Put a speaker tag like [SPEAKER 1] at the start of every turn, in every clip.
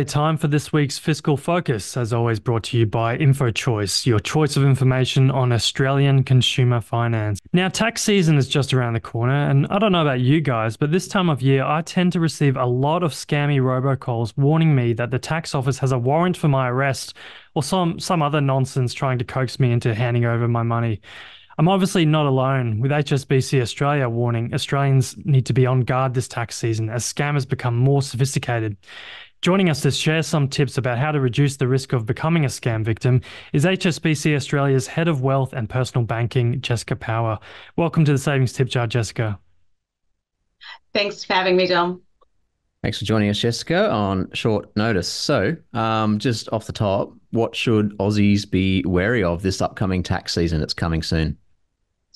[SPEAKER 1] Time for this week's Fiscal Focus, as always brought to you by InfoChoice, your choice of information on Australian consumer finance. Now, tax season is just around the corner, and I don't know about you guys, but this time of year I tend to receive a lot of scammy robocalls warning me that the tax office has a warrant for my arrest or some other nonsense trying to coax me into handing over my money. I'm obviously not alone, with HSBC Australia warning Australians need to be on guard this tax season as scammers become more sophisticated. Joining us to share some tips about how to reduce the risk of becoming a scam victim is HSBC Australia's Head of Wealth and Personal Banking, Jessica Power. Welcome to the Savings Tip Jar, Jessica.
[SPEAKER 2] Thanks for having me, Dom.
[SPEAKER 3] Thanks for joining us, Jessica, on short notice. So, just off the top, what should Aussies be wary of this upcoming tax season that's coming soon?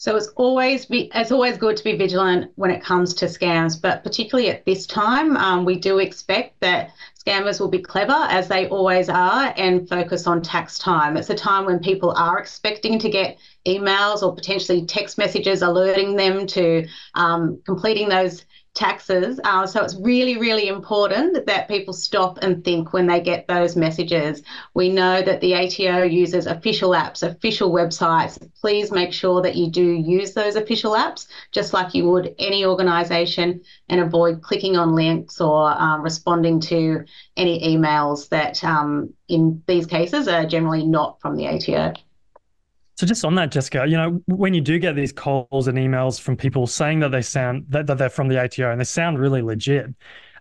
[SPEAKER 2] So it's always good to be vigilant when it comes to scams, but particularly at this time, we do expect that scammers will be clever, as they always are, and focus on tax time. It's a time when people are expecting to get emails or potentially text messages alerting them to completing those taxes. So it's really, really important that people stop and think when they get those messages. We know that the ATO uses official apps, official websites. Please make sure that you do use those official apps, just like you would any organisation, and avoid clicking on links or responding to any emails that in these cases are generally not from the ATO.
[SPEAKER 1] So just on that, Jessica, when you do get these calls and emails from people saying that that they're from the ATO and they sound really legit,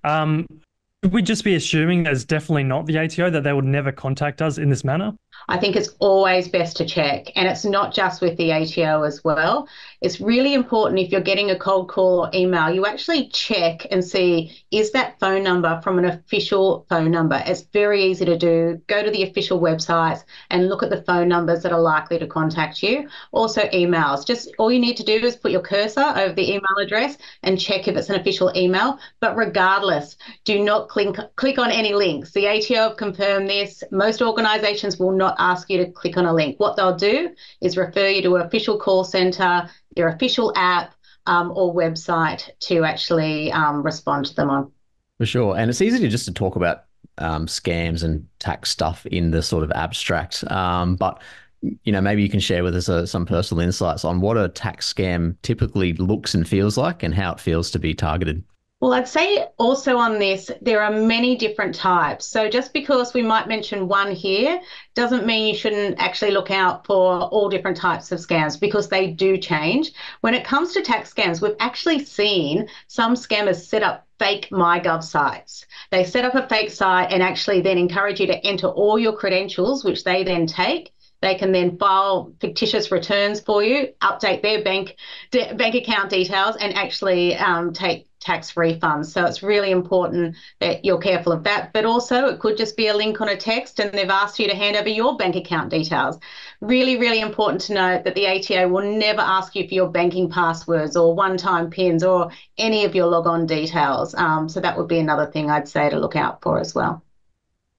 [SPEAKER 1] should we just be assuming that it's definitely not the ATO, that they would never contact us in this manner?
[SPEAKER 2] I think it's always best to check, and it's not just with the ATO as well. It's really important, if you're getting a cold call or email, you actually check and see, is that phone number from an official phone number? It's very easy to do. Go to the official websites and look at the phone numbers that are likely to contact you. Also emails. Just all you need to do is put your cursor over the email address and check if it's an official email. But regardless, do not click on any links. The ATO have confirmed this. Most organisations will not ask you to click on a link. What they'll do is refer you to an official call centre, their official app, or website to actually respond to them on.
[SPEAKER 3] For sure. And it's easy to talk about scams and tax stuff in the sort of abstract. But, maybe you can share with us some personal insights on what a tax scam typically looks and feels like and how it feels to be targeted.
[SPEAKER 2] Well, I'd say also on this, there are many different types. So just because we might mention one here doesn't mean you shouldn't actually look out for all different types of scams, because they do change. When it comes to tax scams, we've actually seen some scammers set up fake MyGov sites. They set up a fake site and actually then encourage you to enter all your credentials, which they then take. They can then file fictitious returns for you, update their bank account details, and actually take tax refunds. So it's really important that you're careful of that. But also it could just be a link on a text and they've asked you to hand over your bank account details. Really, really important to note that the ATO will never ask you for your banking passwords or one-time PINs or any of your log-on details. So that would be another thing I'd say to look out for as well.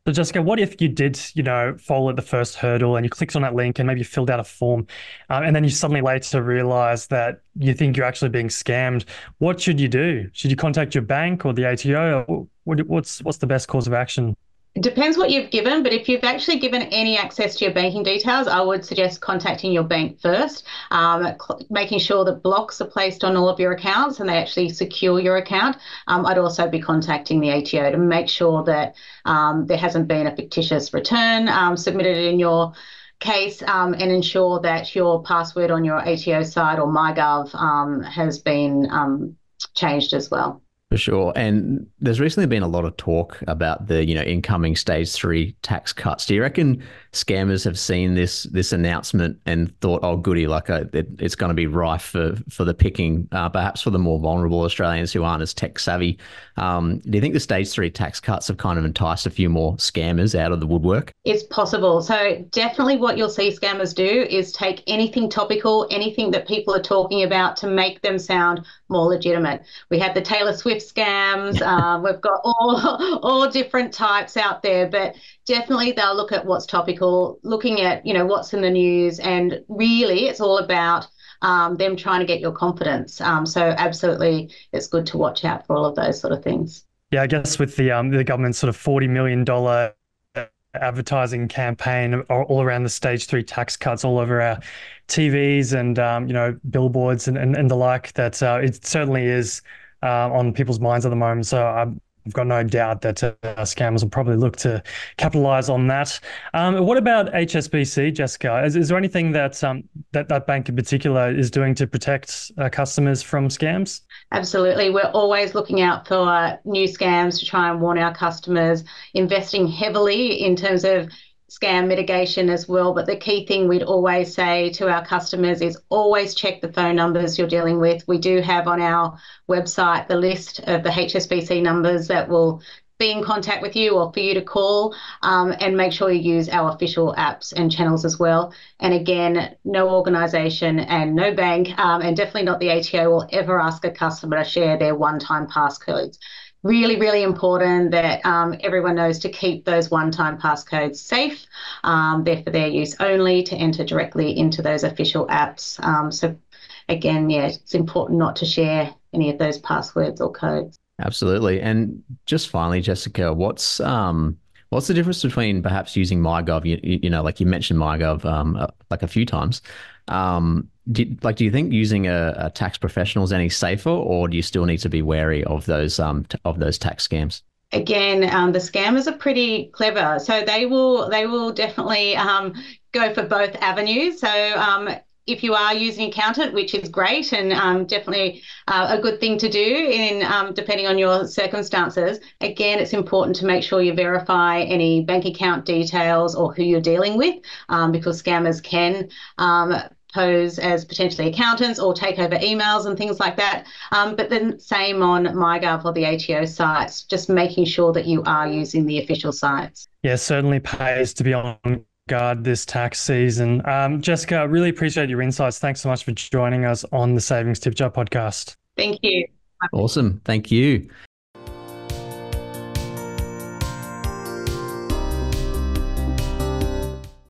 [SPEAKER 1] So Jessica, what if you did, fall at the first hurdle and you clicked on that link and maybe you filled out a form, and then you suddenly later realize that you think you're actually being scammed? What should you do? Should you contact your bank or the ATO? Or what's the best course of action?
[SPEAKER 2] It depends what you've given, but if you've actually given any access to your banking details, I would suggest contacting your bank first, making sure that blocks are placed on all of your accounts and they actually secure your account. I'd also be contacting the ATO to make sure that there hasn't been a fictitious return submitted in your case, and ensure that your password on your ATO site or MyGov has been changed as well.
[SPEAKER 3] For sure. And there's recently been a lot of talk about the, incoming stage 3 tax cuts. Do you reckon scammers have seen this announcement and thought, oh, goody, it's going to be rife for the picking, perhaps for the more vulnerable Australians who aren't as tech savvy? Do you think the stage 3 tax cuts have kind of enticed a few more scammers out of the woodwork?
[SPEAKER 2] It's possible. So definitely what you'll see scammers do is take anything topical, anything that people are talking about, to make them sound more legitimate. We had the Taylor Swift scams. We've got all different types out there, but definitely they'll look at what's topical, looking at, what's in the news, and really it's all about them trying to get your confidence. So absolutely, it's good to watch out for all of those sort of things.
[SPEAKER 1] Yeah, I guess with the government's sort of $40 million advertising campaign all around the stage three tax cuts all over our TVs and billboards and the like, that it certainly is on people's minds at the moment. So I've got no doubt that scammers will probably look to capitalize on that. What about HSBC, Jessica? Is there anything that that bank in particular is doing to protect customers from scams?
[SPEAKER 2] Absolutely. We're always looking out for new scams to try and warn our customers, investing heavily in terms of scam mitigation as well. But the key thing we'd always say to our customers is always check the phone numbers you're dealing with. We do have on our website the list of the HSBC numbers that will be in contact with you or for you to call, and make sure you use our official apps and channels as well. And again, no organisation and no bank, and definitely not the ATO, will ever ask a customer to share their one-time passcodes. Really, really important that everyone knows to keep those one-time passcodes safe. They're for their use only, to enter directly into those official apps. So again, yeah, it's important not to share any of those passwords or codes.
[SPEAKER 3] Absolutely. And just finally, Jessica, what's the difference between perhaps using MyGov? Like you mentioned MyGov like a few times. Do you think using a tax professional is any safer, or do you still need to be wary of those tax scams?
[SPEAKER 2] Again, the scammers are pretty clever, so they will definitely go for both avenues. So if you are using an accountant, which is great and definitely a good thing to do in depending on your circumstances, again, it's important to make sure you verify any bank account details or who you're dealing with, because scammers can pose as potentially accountants or take over emails and things like that. But then same on MyGov or the ATO sites, just making sure that you are using the official sites.
[SPEAKER 1] Yeah, certainly pays to be on guard this tax season. Jessica, I really appreciate your insights. Thanks so much for joining us on the Savings Tip Jar podcast.
[SPEAKER 2] Thank you.
[SPEAKER 3] Awesome. Thank you.